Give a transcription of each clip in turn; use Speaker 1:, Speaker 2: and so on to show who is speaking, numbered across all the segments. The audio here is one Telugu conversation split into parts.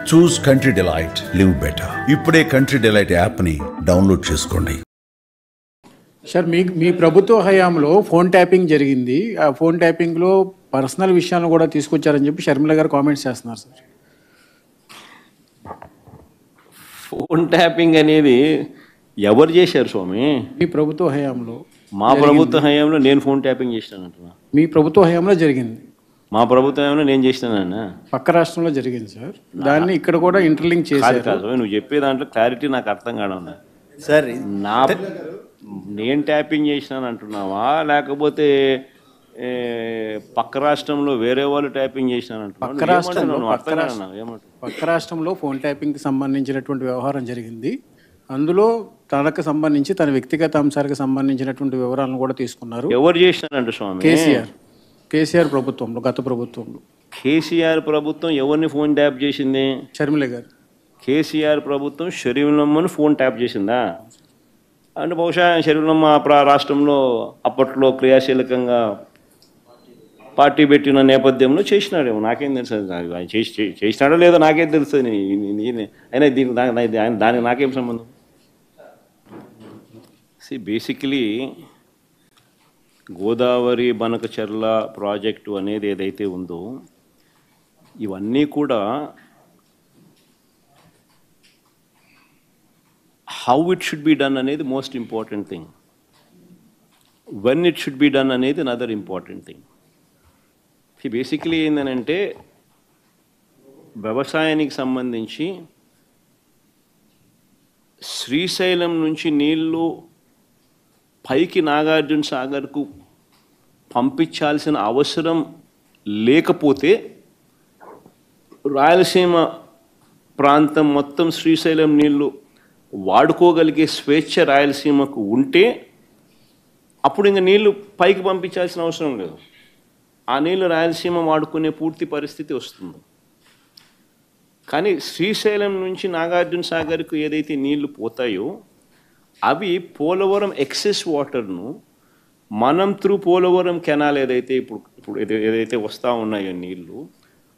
Speaker 1: చూస్ కంట్రీ డిలైట్, లివ్ బెటర్. ఇప్పుడే కంట్రీ డిలైట్ యాప్ని డౌన్లోడ్ చేసుకోండి.
Speaker 2: సార్, మీ ప్రభుత్వ హయాంలో ఫోన్ ట్యాపింగ్ జరిగింది. ఆ ఫోన్ ట్యాపింగ్లో పర్సనల్ విషయాలను కూడా తీసుకొచ్చారని చెప్పి షర్మిల గారు కామెంట్స్ చేస్తున్నారు సార్.
Speaker 3: ఫోన్ ట్యాపింగ్ అనేది ఎవరు చేశారు స్వామి?
Speaker 2: మీ ప్రభుత్వ హయాంలో.
Speaker 3: మా ప్రభుత్వ హయాంలో నేను ఫోన్ ట్యాపింగ్ చేసినానంటున్నా.
Speaker 2: మీ ప్రభుత్వ హయాంలో జరిగింది.
Speaker 3: మా ప్రభుత్వ హయాంలో నేను చేసినానన్నా.
Speaker 2: పక్క రాష్ట్రంలో జరిగింది సార్. దాన్ని ఇక్కడ కూడా ఇంటర్లింక్ చేశారు.
Speaker 3: కాదు, నువ్వు చెప్పే దాంట్లో క్లారిటీ నాకు అర్థం కావడం
Speaker 4: సార్.
Speaker 3: నేను ట్యాపింగ్ చేసినాను అంటున్నావా, లేకపోతే పక్క రాష్ట్రంలో వేరే వాళ్ళు ట్యాపింగ్ చేసినాను అంటున్నావు?
Speaker 2: పక్క రాష్ట్రంలో ఫోన్ ట్యాపింగ్కి సంబంధించినటువంటి వ్యవహారం జరిగింది. అందులో తనకు సంబంధించి తన వ్యక్తిగత అంశాలకు సంబంధించినటువంటి వివరాలను కూడా తీసుకున్నారు.
Speaker 3: ఎవరు చేసినారంట స్వామి?
Speaker 2: కేసీఆర్ ప్రభుత్వంలో, గత ప్రభుత్వంలో.
Speaker 3: కేసీఆర్ ప్రభుత్వం ఎవరిని ఫోన్ ట్యాప్ చేసింది?
Speaker 2: షర్మిల గారు.
Speaker 3: కేసీఆర్ ప్రభుత్వం షర్మిలమ్మను ఫోన్ ట్యాప్ చేసిందా? అంటే బహుశా షర్మిలమ్మ రాష్ట్రంలో అప్పట్లో క్రియాశీలకంగా పార్టీ పెట్టిన నేపథ్యంలో చేసినాడేమో, నాకేం తెలుసు. చేసినాడో లేదో నాకేం తెలుస్తుంది. అయినా దానికి నాకేం సంబంధం? బేసికలీ గోదావరి బనకచెర్ల ప్రాజెక్టు అనేది ఏదైతే ఉందో, ఇవన్నీ కూడా how it should be done అనేది most important thing. When it should be done అనేది అనదర్ ఇంపార్టెంట్ థింగ్. బేసికలీ ఏంటంటే వ్యవసాయానికి సంబంధించి శ్రీశైలం నుంచి నీళ్లు పైకి నాగార్జున సాగర్కు పంపించాల్సిన అవసరం లేకపోతే రాయలసీమ ప్రాంతం మొత్తం శ్రీశైలం నీళ్లు వాడుకోగలిగే స్వేచ్ఛ రాయలసీమకు ఉంటే అప్పుడు ఇంకా నీళ్లు పైకి పంపించాల్సిన అవసరం లేదు. ఆ నీళ్లు రాయలసీమ వాడుకునే పూర్తి పరిస్థితి వస్తుంది. కానీ శ్రీశైలం నుంచి నాగార్జున సాగర్కు ఏదైతే నీళ్లు పోతాయో అవి పోలవరం ఎక్సెస్ వాటర్ను మనం త్రూ పోలవరం కెనాల్ ఇప్పుడు ఏదైతే వస్తూ ఉన్నాయో నీళ్లు,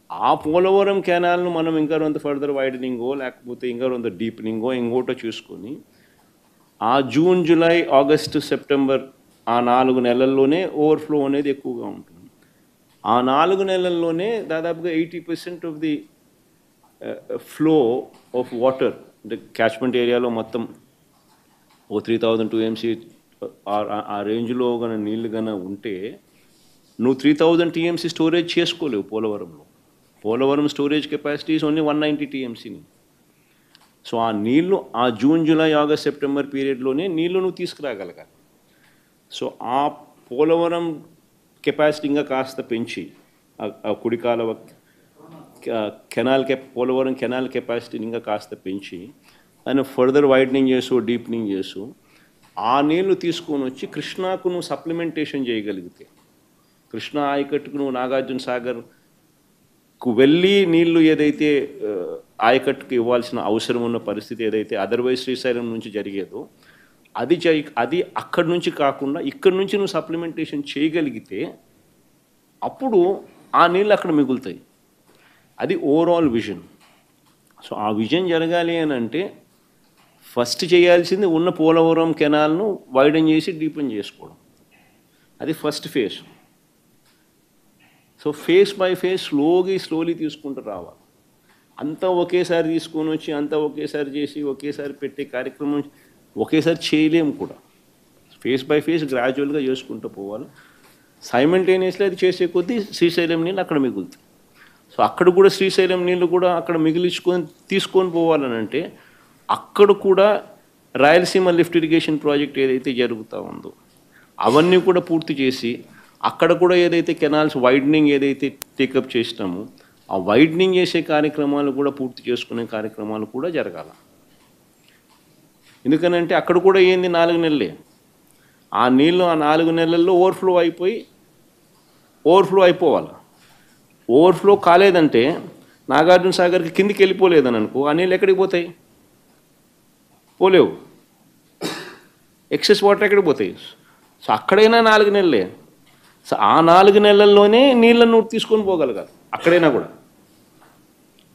Speaker 3: ఆ పోలవరం కెనాల్ను మనం ఇంకా కొంత ఫర్దర్ వైడనింగో లేకపోతే ఇంకా కొంత డీప్నింగో ఇంకోటో చూసుకొని ఆ జూన్, జూలై, ఆగస్టు, సెప్టెంబర్ ఆ 4 నెలల్లోనే ఓవర్ఫ్లో అనేది ఎక్కువగా ఉంటుంది. ఆ 4 నెలల్లోనే దాదాపుగా 80% of the flow of water అంటే క్యాచ్మెంట్ ఏరియాలో మొత్తం 3000 TMC ఆ రేంజ్లో కన్నా నీళ్ళు కన్నా ఉంటే నువ్వు 3000 TMC స్టోరేజ్ చేసుకోలేవు పోలవరంలో. Polavaram storage capacity is only 190 TMCని. సో ఆ నీళ్లు ఆ జూన్, జూలై, ఆగస్ట్, సెప్టెంబర్ పీరియడ్లోనే నీళ్లు నువ్వు తీసుకురాగలగాలి. సో ఆ పోలవరం కెపాసిటీ ఇంకా కాస్త పెంచి ఆ కుడికాల పోలవరం కెనాల్ కెపాసిటీని ఇంకా కాస్త పెంచి దాన్ని ఫర్దర్ వైడనింగ్ చేసు, డీప్నింగ్ చేసు ఆ నీళ్లు తీసుకొని వచ్చి కృష్ణాకు నువ్వు సప్లిమెంటేషన్ చేయగలిగితే, కృష్ణా ఆయకట్టుకు నువ్వు నాగార్జున సాగర్కు వెళ్ళి నీళ్లు ఏదైతే ఆయకట్టుకు ఇవ్వాల్సిన అవసరం ఉన్న పరిస్థితి ఏదైతే అదర్వైజ్ శ్రీశైలం నుంచి జరిగేదో అది అక్కడి నుంచి కాకుండా ఇక్కడి నుంచి నువ్వు సప్లిమెంటేషన్ చేయగలిగితే అప్పుడు ఆ నీళ్ళు అక్కడ మిగులుతాయి. అది ఓవరాల్ విజన్. సో ఆ విజన్ జరగాలి అని అంటే ఫస్ట్ చేయాల్సింది ఉన్న పోలవరం కెనాల్ను వైడన్ చేసి డీపెన్ చేసుకోవడం. అది first phase. So phase by phase slowly తీసుకుంటూ రావాలి. అంతా ఒకేసారి తీసుకొని వచ్చి అంతా ఒకేసారి చేసి ఒకేసారి పెట్టే కార్యక్రమం ఒకేసారి చేయలేము కూడా. ఫేజ్ బై ఫేజ్ గ్రాడ్యువల్గా చేసుకుంటూ పోవాలి. సైమల్టేనియస్లీ అది చేసే కొద్దీ శ్రీశైలం నీళ్ళు అక్కడ మిగులుతాయి. సో అక్కడ కూడా శ్రీశైలం నీళ్ళు కూడా అక్కడ తీసుకొని పోవాలని అంటే అక్కడ కూడా రాయలసీమ లిఫ్ట్ ఇరిగేషన్ ప్రాజెక్ట్ ఏదైతే జరుగుతూ ఉందో అవన్నీ కూడా పూర్తి చేసి అక్కడ కూడా ఏదైతే కెనాల్స్ వైడనింగ్ ఏదైతే టేకప్ చేసినామో ఆ వైడనింగ్ చేసే కార్యక్రమాలు కూడా పూర్తి చేసుకునే కార్యక్రమాలు కూడా జరగాలి. ఎందుకనంటే అక్కడ కూడా ఏంది 4 నెలలే. ఆ నీళ్ళు ఆ 4 నెలల్లో ఓవర్ఫ్లో అయిపోవాలి. ఓవర్ఫ్లో కాలేదంటే నాగార్జున సాగర్కి కిందికి వెళ్ళిపోలేదని అనుకో, ఆ నీళ్ళు ఎక్కడికి పోతాయి? పోలేవు. ఎక్సెస్ వాటర్ ఎక్కడికి పోతాయి? సో అక్కడైనా 4 నెలలే. సో ఆ 4 నెలల్లోనే నీళ్ళను తీసుకొని పోగలగాలి అక్కడైనా కూడా.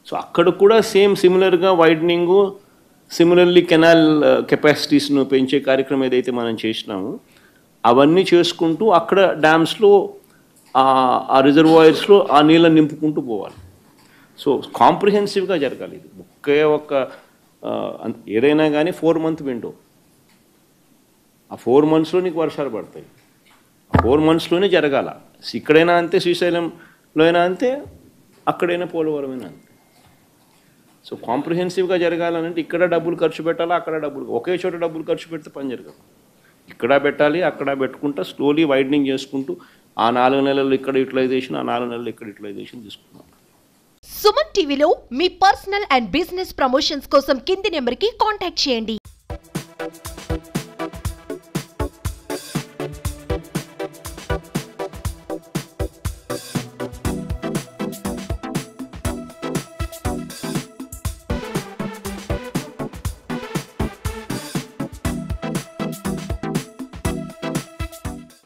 Speaker 3: సో అక్కడ కూడా సిమిలర్గా వైడనింగు, సిమిలర్లీ కెనాల్ కెపాసిటీస్ను పెంచే కార్యక్రమం ఏదైతే మనం చేసినామో అవన్నీ చేసుకుంటూ అక్కడ డ్యామ్స్లో ఆ రిజర్వాయర్స్లో ఆ నీళ్ళని నింపుకుంటూ పోవాలి. సో కాంప్రిహెన్సివ్గా జరగాలి. ఇది ఒకే ఒక్క ఏదైనా కానీ 4 month విండో. ఆ 4 monthsలో నీకు వర్షాలు పడతాయి. ఆ 4 monthsలోనే జరగాల. ఇక్కడైనా అంతే, శ్రీశైలంలో అయినా అంతే, అక్కడైనా పోలవరమైనా అంతే. సో కాంప్రిహెన్సివ్గా జరగాలంటే ఇక్కడ డబ్బులు ఖర్చు పెట్టాలా, అక్కడ డబ్బులు, ఒకే చోట డబ్బులు ఖర్చు పెడితే పని జరగదు. ఇక్కడ పెట్టాలి, అక్కడ పెట్టుకుంటా స్లోలీ వైడనింగ్ చేసుకుంటూ ఆ 4 నెలలు ఇక్కడ యూటిలైజేషన్, ఆ 4 నెలలు ఇక్కడ యూటిలైజేషన్ తీసుకున్నాం.
Speaker 4: సుమన్ టీవీలో మీ పర్సనల్ అండ్ బిజినెస్ ప్రమోషన్స్ కోసం కింది నెంబర్కి కాంటాక్ట్ చేయండి.